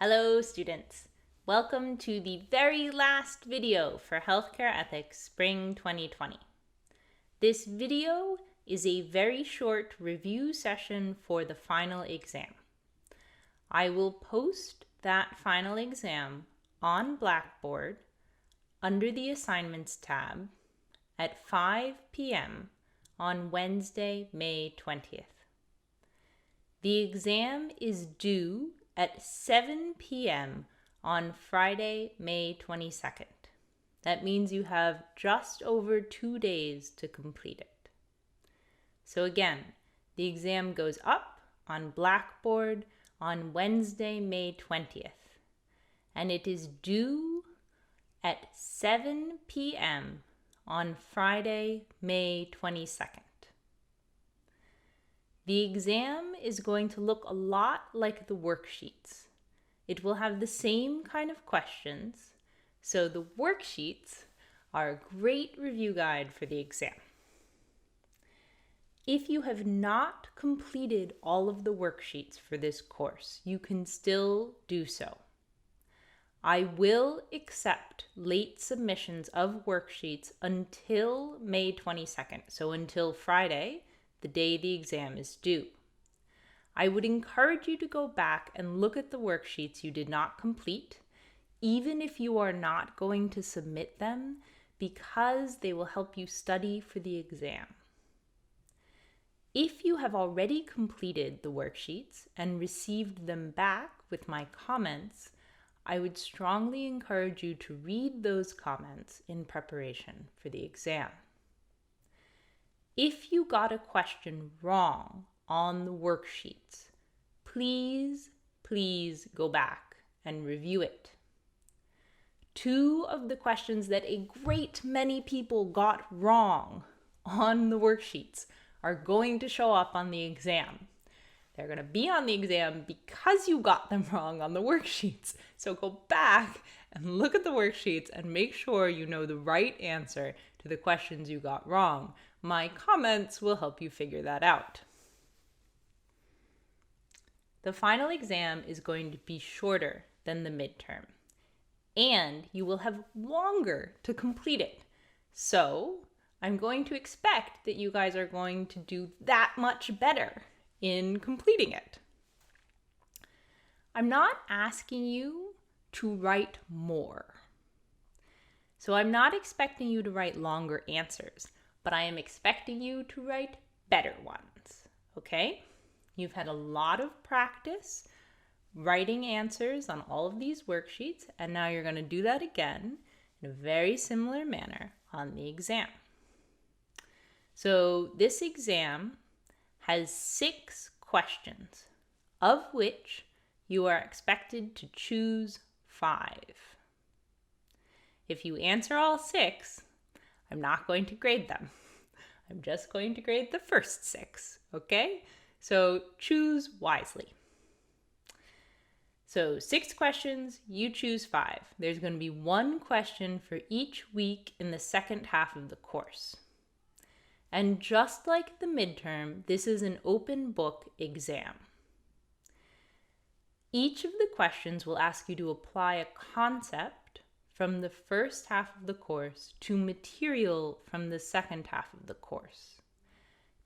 Hello students! Welcome to the very last video for Healthcare Ethics Spring 2020. This video is a very short review session for the final exam. I will post that final exam on Blackboard under the Assignments tab at 5 p.m. on Wednesday, May 20th. The exam is due at 7 p.m. on Friday, May 22nd. That means you have just over 2 days to complete it. So again, the exam goes up on Blackboard on Wednesday, May 20th, and it is due at 7 p.m. on Friday, May 22nd. The exam is going to look a lot like the worksheets. It will have the same kind of questions, so the worksheets are a great review guide for the exam. If you have not completed all of the worksheets for this course, you can still do so. I will accept late submissions of worksheets until May 22nd, so until Friday, the day the exam is due. I would encourage you to go back and look at the worksheets you did not complete, even if you are not going to submit them, because they will help you study for the exam. If you have already completed the worksheets and received them back with my comments, I would strongly encourage you to read those comments in preparation for the exam. If you got a question wrong on the worksheets, please go back and review it. 2 of the questions that a great many people got wrong on the worksheets are going to show up on the exam. They're going to be on the exam because you got them wrong on the worksheets. So go back and look at the worksheets and make sure you know the right answer to the questions you got wrong. My comments will help you figure that out. The final exam is going to be shorter than the midterm, and you will have longer to complete it. So I'm going to expect that you guys are going to do that much better in completing it. I'm not asking you to write more. So I'm not expecting you to write longer answers, but I am expecting you to write better ones, okay? You've had a lot of practice writing answers on all of these worksheets, and now you're going to do that again in a very similar manner on the exam. So this exam has 6 questions, of which you are expected to choose 5. If you answer all 6, I'm not going to grade them. I'm just going to grade the first 6, okay? So choose wisely. So 6 questions, you choose 5. There's going to be 1 question for each week in the second half of the course. And just like the midterm, this is an open book exam. Each of the questions will ask you to apply a concept from the first half of the course to material from the second half of the course.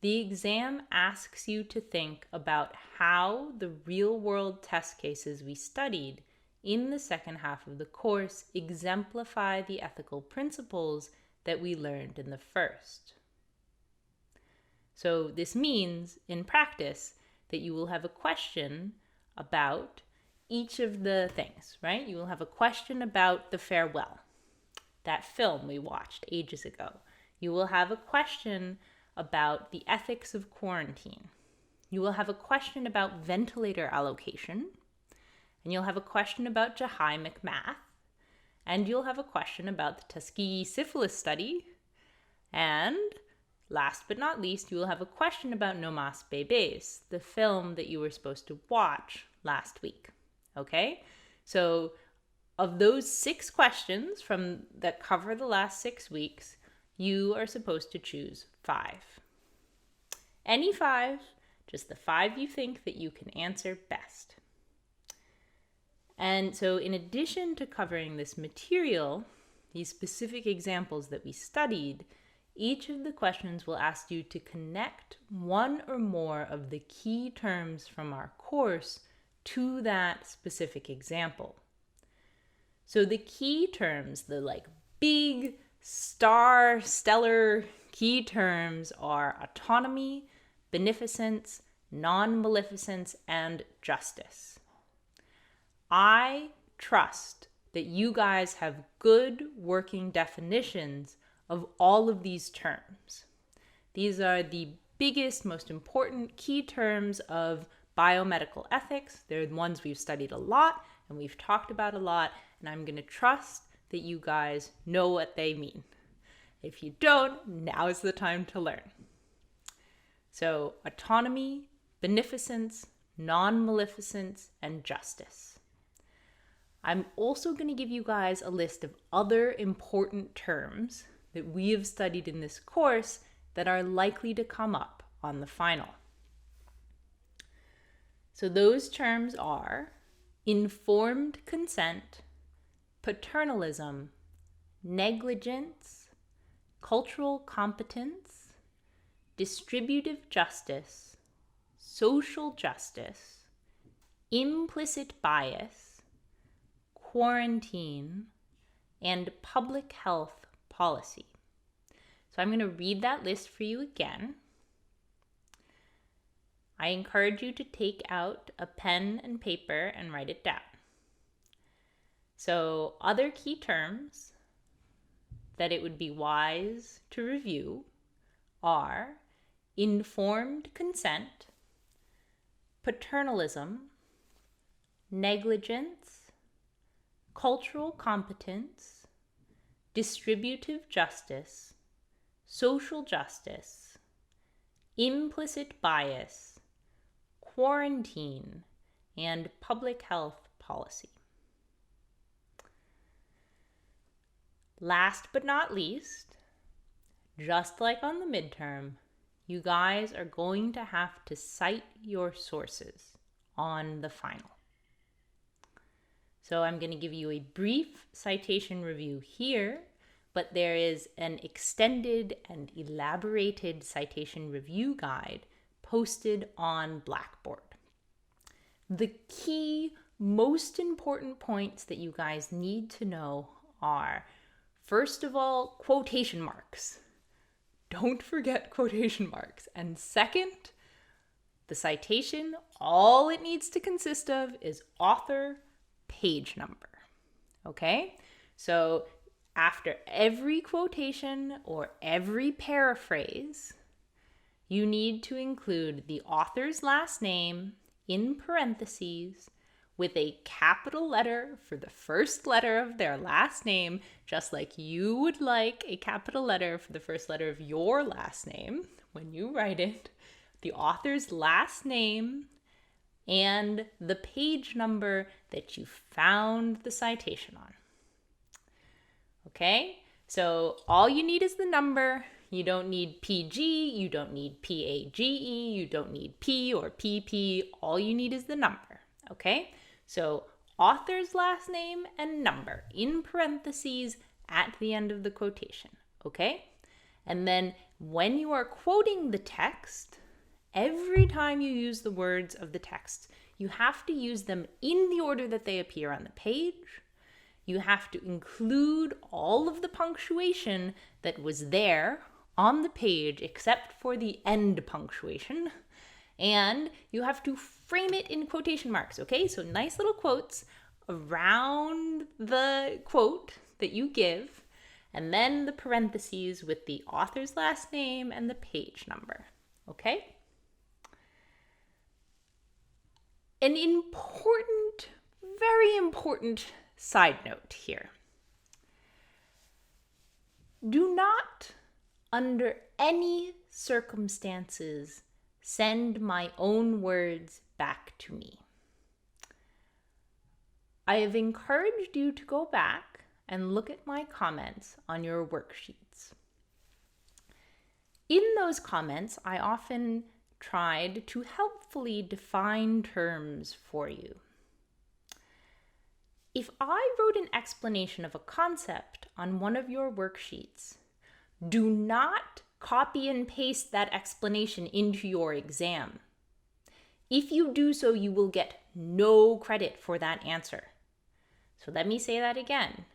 The exam asks you to think about how the real-world test cases we studied in the second half of the course exemplify the ethical principles that we learned in the first. So this means, in practice, that you will have a question about each of the things, right? You will have a question about The Farewell, that film we watched ages ago. You will have a question about the ethics of quarantine. You will have a question about ventilator allocation, and you'll have a question about Jahymic math, and you'll have a question about the Tuskegee syphilis study, and last but not least, you will have a question about No Mas Bebés, the film that you were supposed to watch last week. Okay? So of those 6 questions that cover the last 6 weeks, you are supposed to choose 5. Any 5, just the 5 you think that you can answer best. And so in addition to covering this material, these specific examples that we studied, each of the questions will ask you to connect one or more of the key terms from our course to that specific example. So the key terms, the big stellar key terms are autonomy, beneficence, non-maleficence, and justice. I trust that you guys have good working definitions of all of these terms. These are the biggest, most important key terms of biomedical ethics. They're the ones we've studied a lot and we've talked about a lot, and I'm going to trust that you guys know what they mean. If you don't, now is the time to learn. So, autonomy, beneficence, non-maleficence, and justice. I'm also going to give you guys a list of other important terms that we have studied in this course that are likely to come up on the final. So those terms are informed consent, paternalism, negligence, cultural competence, distributive justice, social justice, implicit bias, quarantine, and public health policy. So I'm going to read that list for you again. I encourage you to take out a pen and paper and write it down. So other key terms that it would be wise to review are informed consent, paternalism, negligence, cultural competence, distributive justice, social justice, implicit bias, quarantine, and public health policy. Last but not least, just like on the midterm, you guys are going to have to cite your sources on the final. So I'm going to give you a brief citation review here, but there is an extended and elaborated citation review guide posted on Blackboard. The key, most important points that you guys need to know are, first of all, quotation marks. Don't forget quotation marks. And second, the citation, all it needs to consist of is author, page number. Okay? So after every quotation or every paraphrase, you need to include the author's last name in parentheses with a capital letter for the first letter of their last name, just like you would like a capital letter for the first letter of your last name when you write it, the author's last name, and the page number that you found the citation on. Okay, so all you need is the number. You don't need PG, you don't need PAGE, you don't need P or PP. All you need is the number. Okay, so author's last name and number in parentheses at the end of the quotation. Okay, and then when you are quoting the text, every time you use the words of the text, you have to use them in the order that they appear on the page. You have to include all of the punctuation that was there on the page except for the end punctuation. And you have to frame it in quotation marks, okay? So nice little quotes around the quote that you give, and then the parentheses with the author's last name and the page number, okay? An important, very important side note here. Do not, under any circumstances, send my own words back to me. I have encouraged you to go back and look at my comments on your worksheets. In those comments, I often tried to helpfully define terms for you. If I wrote an explanation of a concept on one of your worksheets, do not copy and paste that explanation into your exam. If you do so, you will get no credit for that answer. So let me say that again.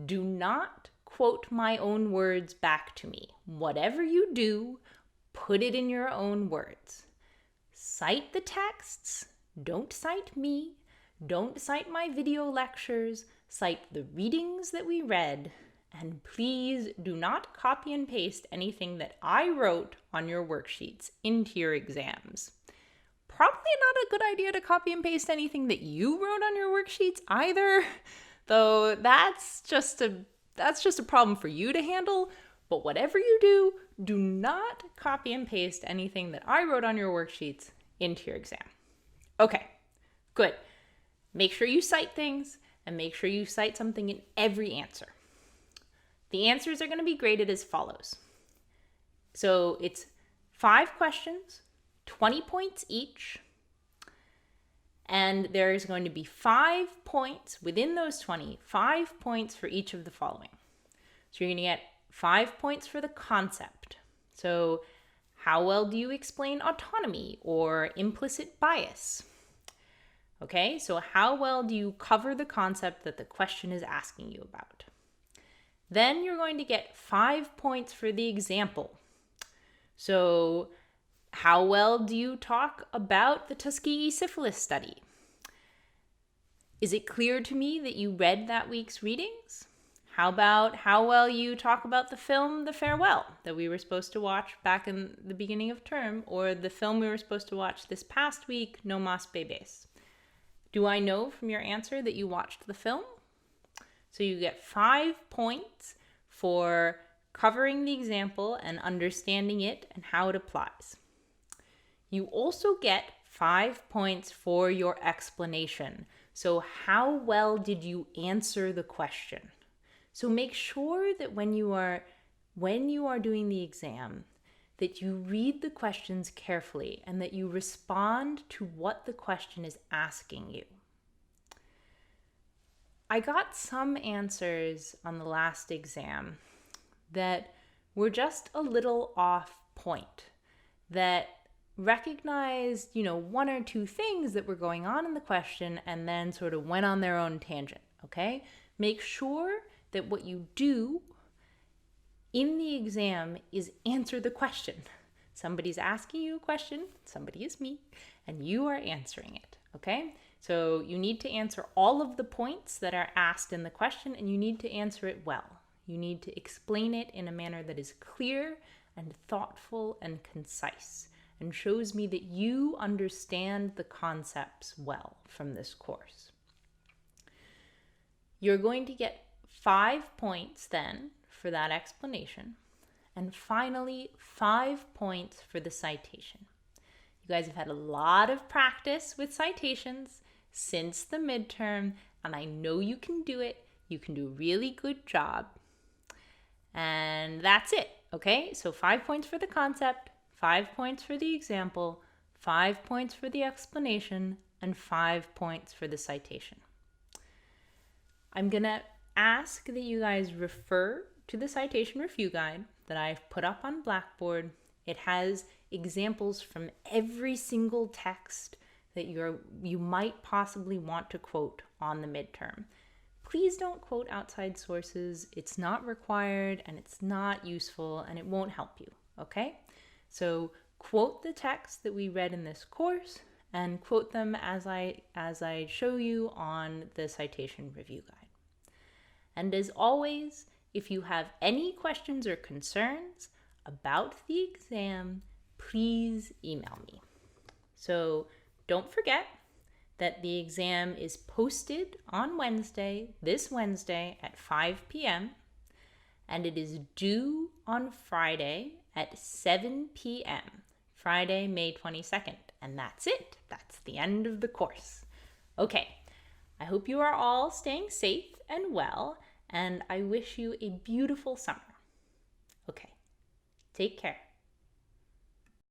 Do not quote my own words back to me. Whatever you do, put it in your own words. Cite the texts. Don't cite me. Don't cite my video lectures. Cite the readings that we read. And please do not copy and paste anything that I wrote on your worksheets into your exams. Probably not a good idea to copy and paste anything that you wrote on your worksheets either, though that's just a problem for you to handle. But whatever you do, do not copy and paste anything that I wrote on your worksheets into your exam. Okay, good. Make sure you cite things and make sure you cite something in every answer. The answers are going to be graded as follows. So it's 5 questions, 20 points each, and there's going to be 5 points within those 20, 5 points for each of the following. So you're going to get 5 points for the concept. So how well do you explain autonomy or implicit bias? Okay, so how well do you cover the concept that the question is asking you about? Then you're going to get 5 points for the example. So how well do you talk about the Tuskegee syphilis study? Is it clear to me that you read that week's readings? How about how well you talk about the film The Farewell that we were supposed to watch back in the beginning of term, or the film we were supposed to watch this past week, No Mas Bebés? Do I know from your answer that you watched the film? So you get 5 points for covering the example and understanding it and how it applies. You also get 5 points for your explanation. So how well did you answer the question? So make sure that when you are doing the exam, that you read the questions carefully and that you respond to what the question is asking you. I got some answers on the last exam that were just a little off point, that recognized, 1 or 2 things that were going on in the question and then sort of went on their own tangent, okay? Make sure that what you do in the exam is answer the question. Somebody's asking you a question, somebody is me, and you are answering it, okay? So you need to answer all of the points that are asked in the question, and you need to answer it well. You need to explain it in a manner that is clear and thoughtful and concise, and shows me that you understand the concepts well from this course. You're going to get 5 points then for that explanation, and finally 5 points for the citation. You guys have had a lot of practice with citations since the midterm, and I know you can do it. You can do a really good job. And that's it, okay? So 5 points for the concept, 5 points for the example, 5 points for the explanation, and 5 points for the citation. I'm going to ask that you guys refer to the citation review guide that I've put up on Blackboard. It has examples from every single text that you might possibly want to quote on the midterm. Please don't quote outside sources. It's not required and it's not useful and it won't help you, okay? So quote the text that we read in this course and quote them as I show you on the citation review guide. And as always, if you have any questions or concerns about the exam, please email me. So don't forget that the exam is posted on Wednesday, this Wednesday at 5 p.m. and it is due on Friday at 7 p.m., Friday, May 22nd. And that's it. That's the end of the course. Okay, I hope you are all staying safe and well, and I wish you a beautiful summer. Okay, take care.